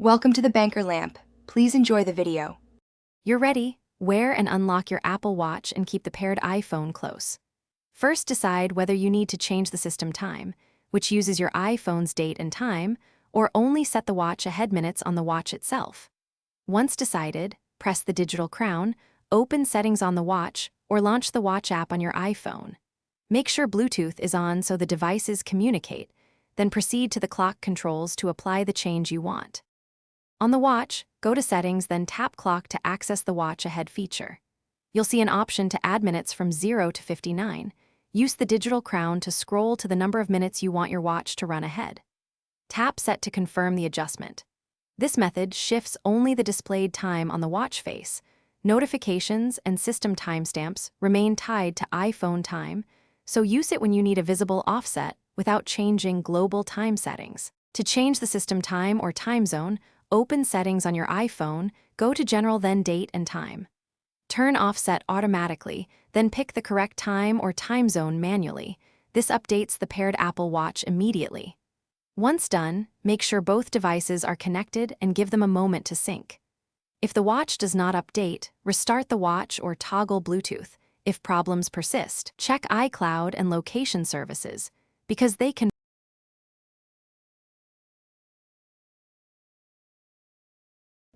Welcome to the Banker Lamp. Please enjoy the video. You're ready. Wear and unlock your Apple Watch and keep the paired iPhone close. First, decide whether you need to change the system time, which uses your iPhone's date and time, or only set the watch ahead minutes on the watch itself. Once decided, press the digital crown, open settings on the watch, or launch the watch app on your iPhone. Make sure Bluetooth is on so the devices communicate, then proceed to the clock controls to apply the change you want. On the watch, go to Settings, then tap Clock to access the Watch Ahead feature. You'll see an option to add minutes from 0 to 59. Use the digital crown to scroll to the number of minutes you want your watch to run ahead. Tap Set to confirm the adjustment. This method shifts only the displayed time on the watch face. Notifications and system timestamps remain tied to iPhone time, so use it when you need a visible offset without changing global time settings. To change the system time or time zone, open Settings on your iPhone, go to General, then Date and Time. Turn Offset automatically, then pick the correct time or time zone manually. This updates the paired Apple Watch immediately. Once done, make sure both devices are connected and give them a moment to sync. If the watch does not update, restart the watch or toggle Bluetooth. If problems persist, check iCloud and location services, because they can.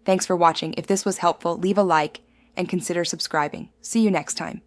Thanks for watching. If this was helpful, leave a like and consider subscribing. See you next time.